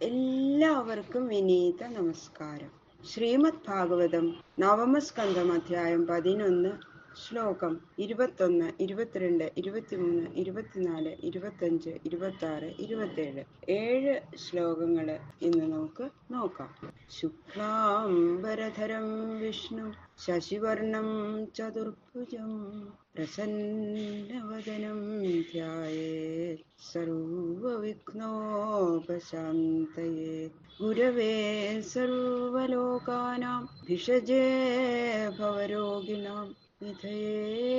എല്ലാവർക്കും വിനീത നമസ്കാരം. ശ്രീമദ് ഭാഗവതം നവമസ്കന്ധം അധ്യായം 11 ശ്ലോകം 21, 22, 23, 24, 25, 26, 27 ഏഴ് ശ്ലോകങ്ങള് ഇന്ന് നമുക്ക് നോക്കാം. ശുക്ലാംബരധരം വിഷ്ണു ശശിവർണം ചതുർഭുജം പ്രസന്നവദനം ധ്യായേത് സർവവിഘ്നോപശാന്തയേ ഗുരവേ സർവലോകാനാം ഭിഷജേ ഭവരോഗിണാം നിധയേ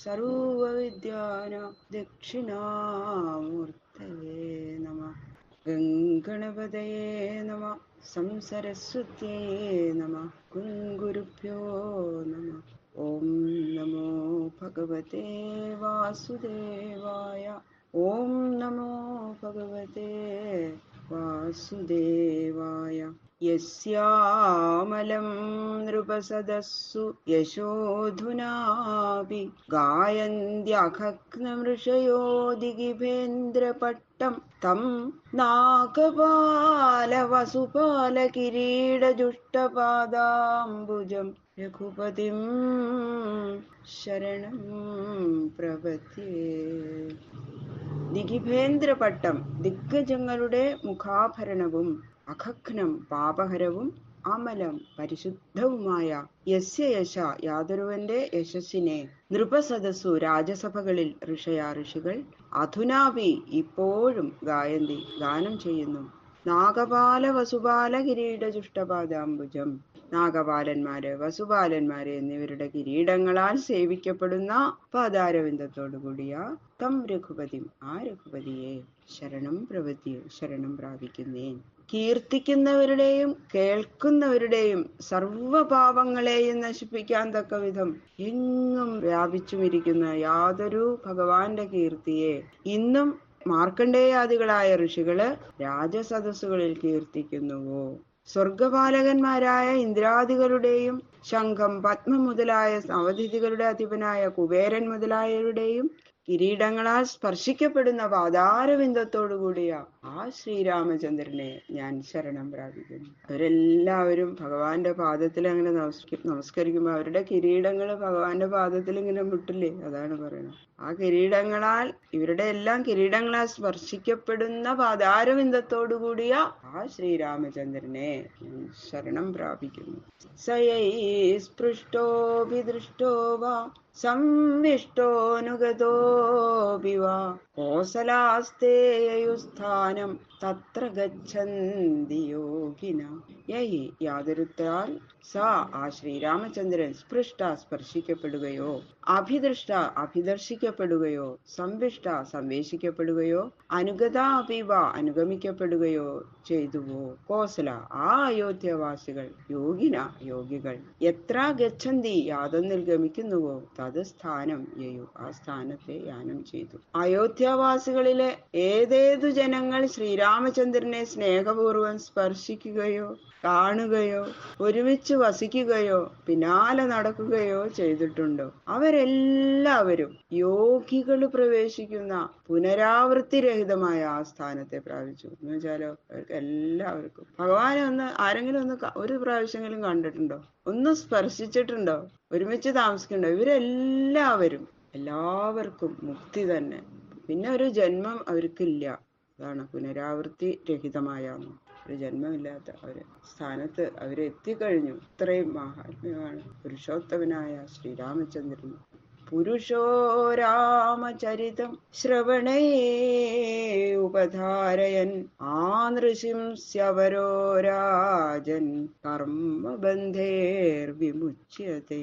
സർവവിദ്യാനാം ദക്ഷിണാമൂർത്തയേ നമഃ. ഗംഗണപതയേ നമഃ. സംസരസ്വത്യേ നമഃ. ഗുരുഭ്യോ നമഃ. ഓം നമോ ഭഗവതേ വാസുദേവായ. ഓം നമോ ഭഗവതേ വാസുദേവായ. യസ്യാമലം നൃപസദസ്സു യശോധുനാപി ഗായന്ത്യഖഗ്നമൃഷയോ ദിഗിഭേന്ദ്രപട്ടം തം നാഗപാലവസുപാലകിരീടജുഷ്ടപാദാംബുജം രഘുപതിം ശരണം പ്രപദ്യേ. ദിഗിഭേന്ദ്രപട്ടം ദിഗ്ഗജങ്ങളുടെ മുഖാഭരണവും അഖഗ്നം പാപഹരവും അമലം പരിശുദ്ധവുമായ യസ്യ യശ യാതൊരുവന്റെ യശസ്സിനെ നൃപസദസ്സു രാജസഭകളിൽ ഋഷികൾ അധുനാപി ഇപ്പോഴും ഗായന്തി ഗാനം ചെയ്യുന്നു. നാഗപാല വസുപാല കിരീട ജുഷ്ടപാദാംബുജം നാഗപാലന്മാര് വസുപാലന്മാര് എന്നിവരുടെ കിരീടങ്ങളാൽ സേവിക്കപ്പെടുന്ന പാദാരവിന്ദത്തോടു കൂടിയ തം രഘുപതിം ആ രഘുപതിയെ ശരണം പ്രപദ്യേ ശരണം പ്രാപിക്കുന്നേൻ. കീർത്തിക്കുന്നവരുടെയും കേൾക്കുന്നവരുടെയും സർവപാപങ്ങളെയും നശിപ്പിക്കാൻ തക്ക വിധം എങ്ങും വ്യാപിച്ചുമിരിക്കുന്ന യാതൊരു ഭഗവാന്റെ കീർത്തിയെ ഇന്നും മാർക്കണ്ഡേയാദികളായ ഋഷികള് രാജസദസ്സുകളിൽ കീർത്തിക്കുന്നുവോ? സ്വർഗപാലകന്മാരായ ഇന്ദ്രാദികളുടെയും ശംഖം പത്മം മുതലായ നവതിഥികളുടെ അധിപനായ കുബേരൻ മുതലായവരുടെയും കിരീടങ്ങളാൽ സ്പർശിക്കപ്പെടുന്ന പാദാരവിന്ദത്തോടുകൂടിയ ആ ശ്രീരാമചന്ദ്രനെ ഞാൻ ശരണം പ്രാപിക്കുന്നു. അവരെല്ലാവരും ഭഗവാന്റെ പാദത്തിൽ അങ്ങനെ നമസ്കരിക്കുമ്പോൾ അവരുടെ കിരീടങ്ങൾ ഭഗവാന്റെ പാദത്തിൽ ഇങ്ങനെ മുട്ടില്ലേ? അതാണ് പറയുന്നത്. ആ കിരീടങ്ങളാൽ ഇവരുടെ എല്ലാം കിരീടങ്ങളാൽ സ്പർശിക്കപ്പെടുന്ന പാദാരവിന്ദത്തോടുകൂടിയ ആ ശ്രീരാമചന്ദ്രനെ ശരണം പ്രാപിക്കുന്നു. സയൈ സ്പൃഷ്ടോഭിദൃഷ്ടോ വാ സംവിഷ്ടോനുഗതോപി വാ കോസലാസ്തേയുസ്ഥാനം തത്ര ഗച്ഛന്തി യോഗിനാഃ. യഹി യാതൊരുത്താൽ സാ ആ ശ്രീരാമചന്ദ്രൻ സ്പൃഷ്ട സ്പർശിക്കപ്പെടുകയോ അഭിദൃഷ്ട അഭിദർശിക്കപ്പെടുകയോ സംവിഷ്ട സംവേശിക്കപ്പെടുകയോ അനുഗത അപിവ അനുഗമിക്കപ്പെടുകയോ ചെയ്തുവോ കോസല ആ അയോധ്യവാസികൾ യോഗിന യോഗികൾ എത്ര ഗച്ഛന്തി യാതൊന്നിൽ ഗമിക്കുന്നുവോ തത് സ്ഥാനം യയു ആ സ്ഥാനത്തെ യാനം ചെയ്തു. അയോധ്യവാസികളിലെ ഏതേതു ജനങ്ങൾ ശ്രീരാമചന്ദ്രനെ സ്നേഹപൂർവ്വം സ്പർശിക്കുകയോ കാണുകയോ ഒരുമിച്ച് വസിക്കുകയോ പിന്നാലെ നടക്കുകയോ ചെയ്തിട്ടുണ്ടോ അവരെല്ലാവരും യോഗികൾ പ്രവേശിക്കുന്ന പുനരാവൃത്തിരഹിതമായ ആ സ്ഥാനത്തെ പ്രാപിച്ചു. എന്ന് വെച്ചാലോ അവർക്ക് എല്ലാവർക്കും ഭഗവാനെ ആരെങ്കിലും ഒരു പ്രാവശ്യമെങ്കിലും കണ്ടിട്ടുണ്ടോ? ഒന്ന് സ്പർശിച്ചിട്ടുണ്ടോ? ഒരുമിച്ച് താമസിക്കണ്ടോ? എല്ലാവർക്കും മുക്തി തന്നെ. പിന്നെ ഒരു ജന്മം അവർക്കില്ല. അതാണ് പുനരാവൃത്തി രഹിതമായ ഒരു ജന്മമില്ലാത്ത സ്ഥാനത്ത് അവരെത്തിക്കഴിഞ്ഞു. ഇത്രയും മഹാത്മ്യമാണ് പുരുഷോത്തമനായ ശ്രീരാമചന്ദ്രൻ. പുരുഷോ രാമചരിതം ശ്രവണേ ഉപധാരയൻ ആനൃശിംസ്യവരോ രാജൻ കർമ്മബന്ധേർവിമുച്യതേ.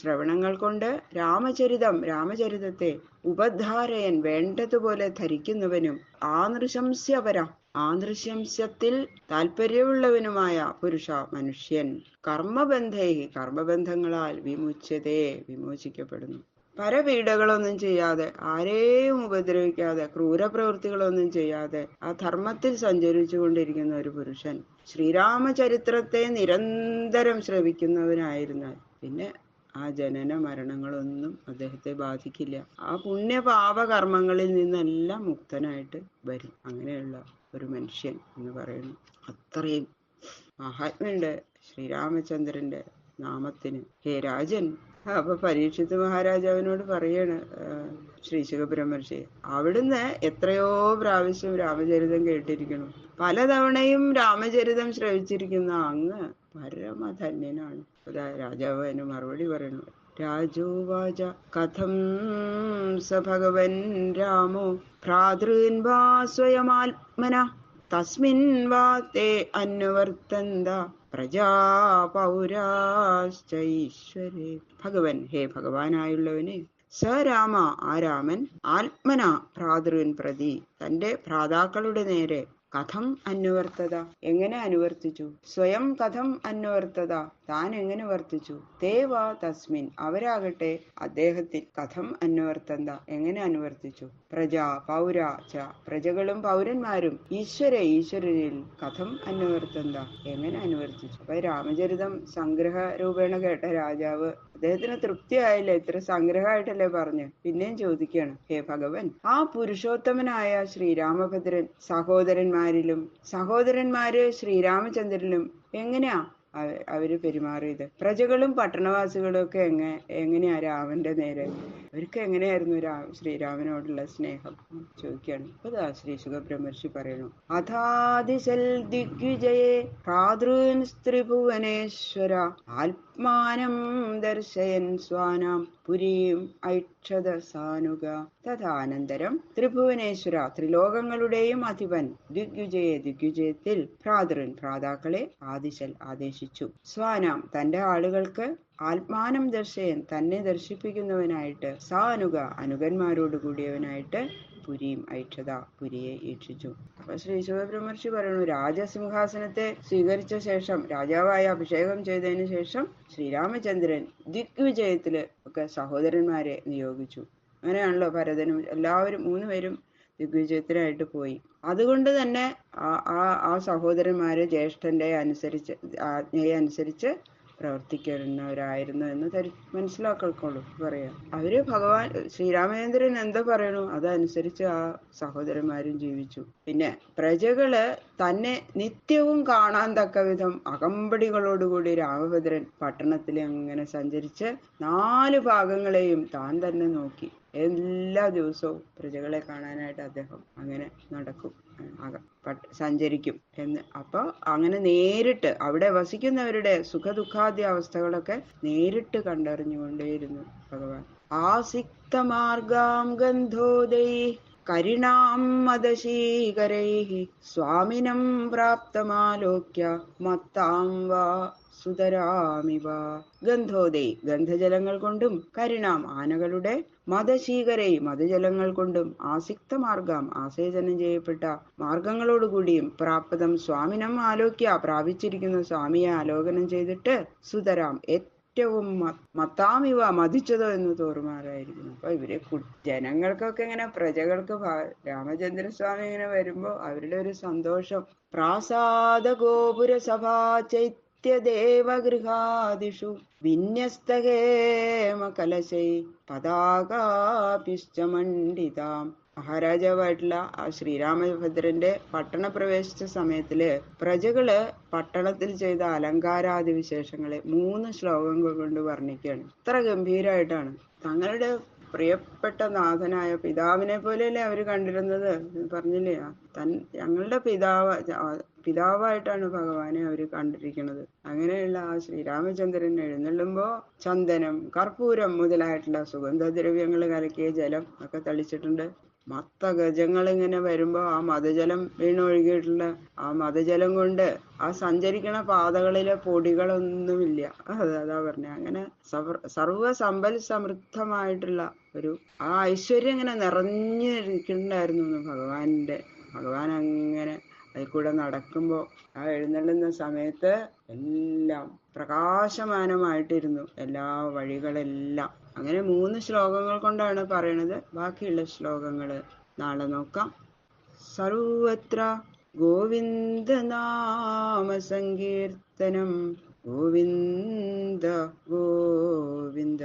ശ്രവണങ്ങൾ കൊണ്ട് രാമചരിതത്തെ ഉപധാരയൻ വേണ്ടതുപോലെ ധരിക്കുന്നവനും ആനൃശംസ്യത്തിൽ താല്പര്യമുള്ളവനുമായ പുരുഷ മനുഷ്യൻ കർമ്മബന്ധങ്ങളാൽ വിമോചിക്കപ്പെടുന്നു. പരപീഡകളൊന്നും ചെയ്യാതെ ആരെയും ഉപദ്രവിക്കാതെ ക്രൂരപ്രവൃത്തികളൊന്നും ചെയ്യാതെ ആ ധർമ്മത്തിൽ സഞ്ചരിച്ചു കൊണ്ടിരിക്കുന്ന ഒരു പുരുഷൻ ശ്രീരാമചരിത്രത്തെ നിരന്തരം ശ്രവിക്കുന്നവനായിരുന്നാൽ പിന്നെ ആ ജനന മരണങ്ങളൊന്നും അദ്ദേഹത്തെ ബാധിക്കില്ല. ആ പുണ്യപാപ കർമ്മങ്ങളിൽ നിന്നെല്ലാം മുക്തനായിട്ട് വരും. അങ്ങനെയുള്ള ഒരു മനുഷ്യൻ എന്ന് പറയുന്നു. അത്രയും മഹാത്മ്യമുണ്ട് ശ്രീരാമചന്ദ്രന്റെ നാമത്തിന്. ഹേ രാജൻ, അപ്പൊ പരീക്ഷിത് മഹാരാജാവിനോട് പറയാണ് ശ്രീ ശുകബ്രഹ്മർഷി, അവിടുന്ന് എത്രയോ പ്രാവശ്യം രാമചരിതം കേട്ടിരിക്കുന്നു, പലതവണയും രാമചരിതം ശ്രവിച്ചിരിക്കുന്ന അങ്ങ് പരമധന്യനാണ്. അതാ രാജാവ് അതിന് മറുപടി പറയുന്നു. രാജോവാച കഥം സ ഭഗവൻ രാമോ ഭ്രാതൃൻ വാ സ്വയമാത്മന തസ്മിൻ വാ തേ അന്വർത്തന്ത പ്രജാ പൗരാശ്ച ഈശ്വരേ. ഭഗവൻ, ഹേ ഭഗവാനായുള്ളവനെ, സ രാമ, ആ രാമൻ, ആത്മന ഭ്രാതൃൻ പ്രതി, തന്റെ ഭ്രാതാക്കളുടെ നേരെ, കഥം അന്വർത്തത, എങ്ങനെ അനുവർത്തിച്ചു, സ്വയം കഥം അന്വർത്തത, താൻ എങ്ങനെ വർത്തിച്ചു, തേവാ തസ്മിൻ, അവരാകട്ടെ അദ്ദേഹത്തിൽ, കഥം അന്വർത്തന്ത, എങ്ങനെ അനുവർത്തിച്ചു, പ്രജാ പൗര ച, പ്രജകളും പൗരന്മാരും, ഈശ്വര, ഈശ്വരനിൽ, കഥം അന്വർത്തന്ത, എങ്ങനെ അനുവർത്തിച്ചു. അപ്പൊ രാമചരിതം സംഗ്രഹ രൂപേണ കേട്ട രാജാവ്, അദ്ദേഹത്തിന് തൃപ്തിയായില്ലേ, ഇത്ര സംഗ്രഹമായിട്ടല്ലേ പറഞ്ഞു. പിന്നെയും ചോദിക്കുകയാണ്, ഹേ ഭഗവൻ, ആ പുരുഷോത്തമനായ ശ്രീരാമഭദ്രൻ സഹോദരന്മാര് ശ്രീരാമചന്ദ്രനിലും എങ്ങനെയാ അവര് പെരുമാറിയത്? പ്രജകളും പട്ടണവാസികളും ഒക്കെ എങ്ങനെയാ രാമന്റെ നേരെ, അവർക്ക് എങ്ങനെയായിരുന്നു ശ്രീരാമനോടുള്ള സ്നേഹം ചോദിക്കുകയാണ്. അതാ ശ്രീ ശുകബ്രഹ്മർഷി പറയുന്നു. അഥാദിശൽ ദിഗ്വിജയേ ഭ്രാതൃൻ സ്ത്രീഭുവനേശ്വര ആത്മാനം ദർശയൻ സ്വാനാം പുരീം ഐക്ഷത സാനുക. തഥാനന്തരം ത്രിഭുവനേശ്വര, ത്രിലോകങ്ങളുടെയും അധിപൻ, ദിഗ്വിജയത്തിൽ ഭ്രാതാക്കളെ ആദേശിച്ചു. സ്വാനാം, തന്റെ ആളുകൾക്ക്, ആത്മാനം ദർശയൻ, തന്നെ ദർശിപ്പിക്കുന്നവനായിട്ട്, സാനുക, അനുഗന്മാരോട് കൂടിയവനായിട്ട്, പുരീം ഐക്ഷത, പുരിയെ ഈക്ഷിച്ചു. അപ്പൊ ശ്രീ ശിവബ്രഹ്മർഷി പറയുന്നു, രാജസിംഹാസനത്തെ സ്വീകരിച്ച ശേഷം, രാജാവായി അഭിഷേകം ചെയ്തതിനു ശേഷം ശ്രീരാമചന്ദ്രൻ ദിഗ്വിജയത്തില് ഒക്കെ സഹോദരന്മാരെ നിയോഗിച്ചു. അങ്ങനെയാണല്ലോ ഭരതനും എല്ലാവരും 3 പേരും ദിഗ്വിജയത്തിനായിട്ട് പോയി. അതുകൊണ്ട് തന്നെ ആ സഹോദരന്മാര് ജ്യേഷ്ഠന്റെ ആജ്ഞയെ അനുസരിച്ച് പ്രവർത്തിക്കുന്നവരായിരുന്നു എന്ന് മനസ്സിലാക്കിക്കോളൂ. പറയാം, അവര് ഭഗവാൻ ശ്രീരാമചന്ദ്രൻ എന്താ പറയണു അതനുസരിച്ച് ആ സഹോദരന്മാരും ജീവിച്ചു. പിന്നെ പ്രജകള് തന്നെ നിത്യവും കാണാൻ തക്ക വിധം അകമ്പടികളോടുകൂടി രാമഭദ്രൻ പട്ടണത്തിൽ അങ്ങനെ സഞ്ചരിച്ച് 4 ഭാഗങ്ങളെയും താൻ തന്നെ നോക്കി. എല്ലാ ദിവസവും പ്രജകളെ കാണാനായിട്ട് അദ്ദേഹം അങ്ങനെ നടക്കും, സഞ്ചരിക്കും എന്ന്. അപ്പൊ അങ്ങനെ നേരിട്ട് അവിടെ വസിക്കുന്നവരുടെ സുഖദുഃഖാദ്യ അവസ്ഥകളൊക്കെ നേരിട്ട് കണ്ടറിഞ്ഞുകൊണ്ടേയിരുന്നു ഭഗവാൻ. ആസിക്തമാർഗാം ഗന്ധോദൈ കരിണാം മദശീകരൈഃ സ്വാമിനം പ്രാപ്തമാലോക്യ മത്താം വാ സുതരാമിവ. ഗന്ധോദൈ, ഗന്ധജലങ്ങൾ കൊണ്ടും, കരിണാം, ആനകളുടെ, മദശീകരൈ, മദജലങ്ങൾ കൊണ്ടും, ആസിക്തമാർഗം, ആസേചനം ചെയ്യപ്പെട്ട മാർഗങ്ങളോടുകൂടിയും, പ്രാപ്തം സ്വാമിനം ആലോക്യ, പ്രാപിച്ചിരിക്കുന്ന സ്വാമിയെ ആലോകനം ചെയ്തിട്ട്, സുതരാം, ഏറ്റവും മത്താമിവ, മതിച്ചതോ എന്ന് തോറുമാറായിരിക്കുന്നു. അപ്പൊ ഇവരെ ജനങ്ങൾക്കൊക്കെ ഇങ്ങനെ, പ്രജകൾക്ക് രാമചന്ദ്രസ്വാമി ഇങ്ങനെ വരുമ്പോ അവരുടെ ഒരു സന്തോഷം. പ്രാസാദ ഗോപുര സഭാ ദേവഗൃഹാദിഷു വിന്യസ്തകേമ കലശൈ പതാകാഭിശ്ച മണ്ഡിതാം. മഹാരാജാവായിട്ടുള്ള ആ ശ്രീരാമഭദ്രന്റെ പട്ടണ പ്രവേശിച്ച സമയത്തില് പ്രജകള് പട്ടണത്തിൽ ചെയ്ത അലങ്കാരാദി വിശേഷങ്ങളെ 3 ശ്ലോകങ്ങൾ കൊണ്ട് വർണ്ണിക്കുകയാണ്. ഇത്ര ഗംഭീരമായിട്ടാണ്. തങ്ങളുടെ പ്രിയപ്പെട്ട നാഥനായ പിതാവിനെ പോലെയല്ലേ അവര് കണ്ടിരുന്നത്. പറഞ്ഞില്ലേ, ഞങ്ങളുടെ പിതാവായിട്ടാണ് ഭഗവാനെ അവര് കണ്ടിരിക്കുന്നത്. അങ്ങനെയുള്ള ആ ശ്രീരാമചന്ദ്രൻ എഴുന്നള്ളുമ്പോ ചന്ദനം, കർപ്പൂരം മുതലായിട്ടുള്ള സുഗന്ധദ്രവ്യങ്ങൾ കലക്കിയ ജലം ഒക്കെ തളിച്ചിട്ടുണ്ട്. മത്തഗജങ്ങൾ ഇങ്ങനെ വരുമ്പോ ആ മതജലം വീണൊഴുകിയിട്ടുള്ള ആ മതജലം കൊണ്ട് ആ സഞ്ചരിക്കണ പാതകളിലെ പൊടികളൊന്നുമില്ല. അതാ പറഞ്ഞ, അങ്ങനെ സർവ സമ്പൽ സമൃദ്ധമായിട്ടുള്ള ഒരു ആ ഐശ്വര്യം ഇങ്ങനെ നിറഞ്ഞിരിക്കുന്നുണ്ടായിരുന്നു ഭഗവാൻ അങ്ങനെ അതിൽ കൂടെ നടക്കുമ്പോ, ആ എഴുന്നള്ളുന്ന സമയത്ത് എല്ലാം പ്രകാശമാനമായിട്ടിരുന്നു, എല്ലാ വഴികളെല്ലാം. അങ്ങനെ 3 ശ്ലോകങ്ങൾ കൊണ്ടാണ് പറയണത്. ബാക്കിയുള്ള ശ്ലോകങ്ങള് നാളെ നോക്കാം. സർവത്ര ഗോവിന്ദ നാമ സങ്കീർത്തനം ഗോവിന്ദ ഗോവിന്ദ.